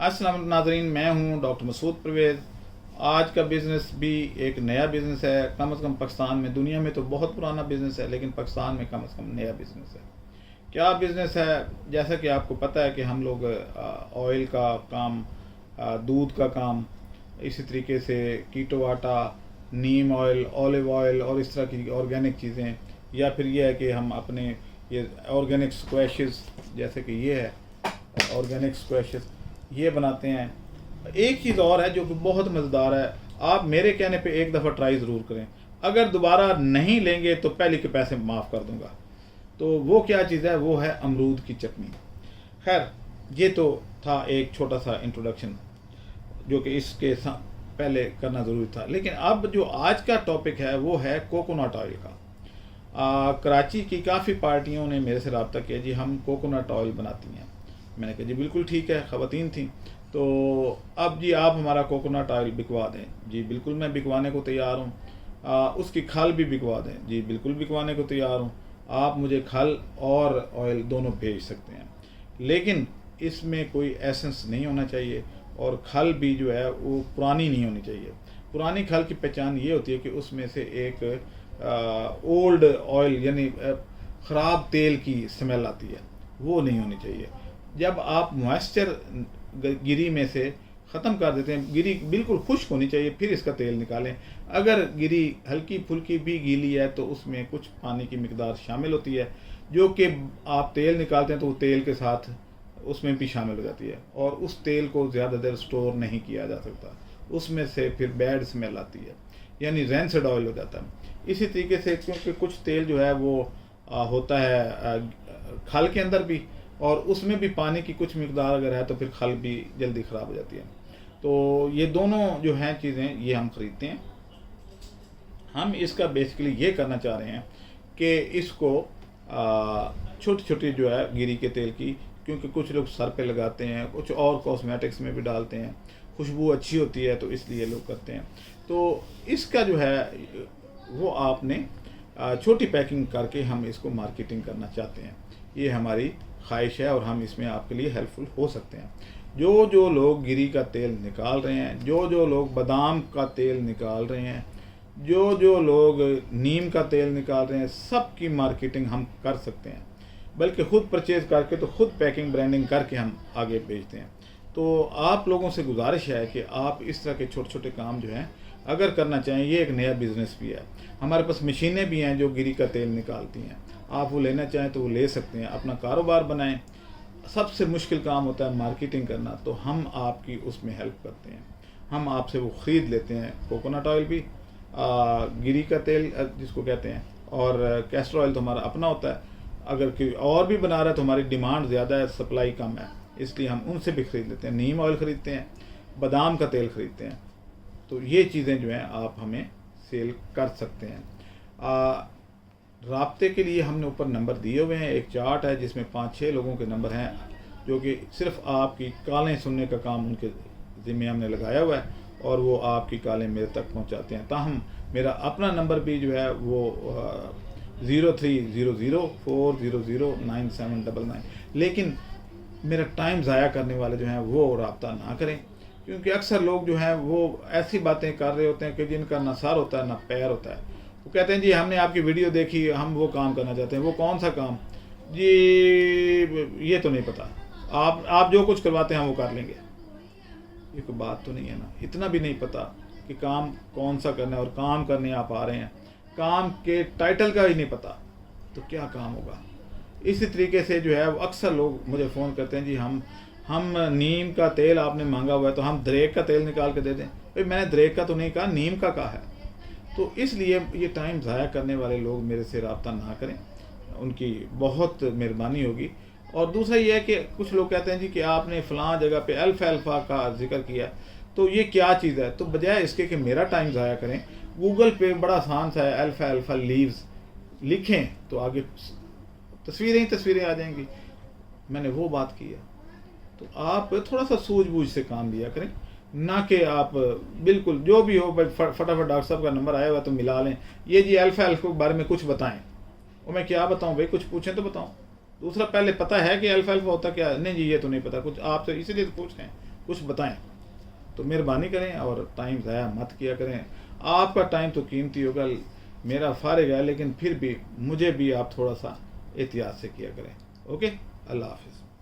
अस्सलाम नाज़रीन, मैं हूं डॉक्टर मसूद परवेज़। आज का बिज़नेस भी एक नया बिज़नेस है, कम से कम पाकिस्तान में। दुनिया में तो बहुत पुराना बिज़नेस है, लेकिन पाकिस्तान में कम से कम नया बिज़नेस है। क्या बिज़नेस है? जैसा कि आपको पता है कि हम लोग ऑयल का काम, दूध का काम, इसी तरीके से कीटो आटा, नीम ऑयल, ऑलिव ऑयल और इस तरह की ऑर्गेनिक चीज़ें, या फिर ये है कि हम अपने ये ऑर्गेनिक स्क्वैशेस, जैसे कि ये है ऑर्गेनिक स्क्वैशेस, ये बनाते हैं। एक चीज़ और है जो कि बहुत मज़ेदार है, आप मेरे कहने पे एक दफ़ा ट्राई ज़रूर करें। अगर दोबारा नहीं लेंगे तो पहले के पैसे माफ़ कर दूंगा। तो वो क्या चीज़ है? वो है अमरूद की चटनी। खैर, ये तो था एक छोटा सा इंट्रोडक्शन जो कि इसके पहले करना ज़रूरी था। लेकिन अब जो आज का टॉपिक है वो है कोकोनट ऑयल का। कराची की काफ़ी पार्टियों ने मेरे से रब्ता किया, जी हम कोकोनट ऑयल बनाती हैं। मैंने कहा जी बिल्कुल ठीक है, ख़वातीन थी। तो अब जी आप हमारा कोकोनट ऑयल बिकवा दें। जी बिल्कुल, मैं बिकवाने को तैयार हूँ। उसकी खल भी बिकवा दें। जी बिल्कुल बिकवाने को तैयार हूँ। आप मुझे खल और ऑयल दोनों भेज सकते हैं, लेकिन इसमें कोई एसेंस नहीं होना चाहिए, और खल भी जो है वो पुरानी नहीं होनी चाहिए। पुरानी खल की पहचान ये होती है कि उसमें से एक ओल्ड ऑयल यानी ख़राब तेल की स्मेल आती है, वो नहीं होनी चाहिए। जब आप मॉइस्चर गिरी में से ख़त्म कर देते हैं, गिरी बिल्कुल खुश्क होनी चाहिए, फिर इसका तेल निकालें। अगर गिरी हल्की फुल्की भी गीली है तो उसमें कुछ पानी की मिकदार शामिल होती है, जो कि आप तेल निकालते हैं तो वो तेल के साथ उसमें भी शामिल हो जाती है, और उस तेल को ज़्यादा देर स्टोर नहीं किया जा सकता। उसमें से फिर बैड स्मेल आती है, यानी रैंसिड ऑयल हो जाता है। इसी तरीके से क्योंकि कुछ तेल जो है वो होता है खल के अंदर भी, और उसमें भी पानी की कुछ मिकदार अगर है तो फिर खल भी जल्दी ख़राब हो जाती है। तो ये दोनों जो हैं चीज़ें ये हम ख़रीदते हैं। हम इसका बेसिकली ये करना चाह रहे हैं कि इसको छोटी छोटी जो है गिरी के तेल की, क्योंकि कुछ लोग सर पे लगाते हैं, कुछ और कॉस्मेटिक्स में भी डालते हैं, खुशबू अच्छी होती है तो इसलिए लोग करते हैं। तो इसका जो है वो आपने छोटी पैकिंग करके हम इसको मार्केटिंग करना चाहते हैं। ये हमारी ख्वाहिश है और हम इसमें आपके लिए हेल्पफुल हो सकते हैं। जो जो लोग गिरी का तेल निकाल रहे हैं, जो जो लोग बादाम का तेल निकाल रहे हैं, जो जो लोग नीम का तेल निकाल रहे हैं, सब की मार्केटिंग हम कर सकते हैं। बल्कि ख़ुद परचेज़ करके तो ख़ुद पैकिंग ब्रांडिंग करके हम आगे भेजते हैं। तो आप लोगों से गुजारिश है कि आप इस तरह के छोटे छोटे काम जो हैं अगर करना चाहें, ये एक नया बिज़नेस भी है। हमारे पास मशीनें भी हैं जो गिरी का तेल निकालती हैं, आप वो लेना चाहें तो वो ले सकते हैं, अपना कारोबार बनाएं। सबसे मुश्किल काम होता है मार्केटिंग करना, तो हम आपकी उसमें हेल्प करते हैं। हम आपसे वो ख़रीद लेते हैं, कोकोनट ऑयल भी, गिरी का तेल जिसको कहते हैं, और कैस्टर ऑयल तो हमारा अपना होता है। अगर कोई और भी बना रहा है तो हमारी डिमांड ज़्यादा है, सप्लाई कम है, इसलिए हम उनसे भी ख़रीद लेते हैं। नीम ऑयल ख़रीदते हैं, बादाम का तेल ख़रीदते हैं। तो ये चीज़ें जो हैं आप हमें सेल कर सकते हैं। राब्ते के लिए हमने ऊपर नंबर दिए हुए हैं, एक चार्ट है जिसमें 5-6 लोगों के नंबर हैं, जो कि सिर्फ आपकी कॉलें सुनने का काम उनके ज़िम्मे हमने लगाया हुआ है, और वो आपकी कॉलें मेरे तक पहुंचाते हैं। ताहम मेरा अपना नंबर भी जो है वो 030040099799। लेकिन मेरा टाइम ज़ाया करने वाले जो हैं वो रब्ता ना करें, क्योंकि अक्सर लोग जो हैं वो ऐसी बातें कर रहे होते हैं कि जिनका ना सर होता है ना पैर होता है। वो कहते हैं जी हमने आपकी वीडियो देखी, हम वो काम करना चाहते हैं। वो कौन सा काम? जी ये तो नहीं पता, आप जो कुछ करवाते हैं हम वो कर लेंगे। ये कोई बात तो नहीं है ना। इतना भी नहीं पता कि काम कौन सा करना है, और काम करने आप आ रहे हैं, काम के टाइटल का ही नहीं पता, तो क्या काम होगा? इसी तरीके से जो है वो अक्सर लोग मुझे फ़ोन करते हैं, जी हम नीम का तेल आपने मांगा हुआ है तो हम दरेक का तेल निकाल के दे दें। भाई मैंने दरेक का तो नहीं कहा, नीम का कहा है। तो इसलिए ये टाइम ज़ाया करने वाले लोग मेरे से रब्ता ना करें, उनकी बहुत मेहरबानी होगी। और दूसरा ये है कि कुछ लोग कहते हैं जी कि आपने फ़लाँ जगह पे अल्फ़ा का जिक्र किया, तो ये क्या चीज़ है? तो बजाय इसके कि मेरा टाइम ज़ाया करें, गूगल पे बड़ा आसान सा है, अल्फ़ा लीव्स लिखें तो आगे तस्वीरें आ जाएंगी। मैंने वो बात की है। तो आप थोड़ा सा सूझबूझ से काम लिया करें, ना कि आप बिल्कुल जो भी हो भाई फटाफट डॉक्टर साहब का नंबर आया हुआ तो मिला लें। ये जी अल्फ़ा के बारे में कुछ बताएं, और मैं क्या बताऊं भाई? कुछ पूछें तो बताऊं। दूसरा, पहले पता है कि अल्फ़ा होता क्या है? नहीं जी ये तो नहीं पता कुछ, आपसे इसीलिए तो पूछ रहे हैं। कुछ बताएं, तो मेहरबानी करें और टाइम ज़ाया मत किया करें। आपका टाइम तो कीमती होगा, मेरा फारिग है, लेकिन फिर भी मुझे भी आप थोड़ा सा एहतियात से किया करें। ओके, अल्लाह हाफिज़।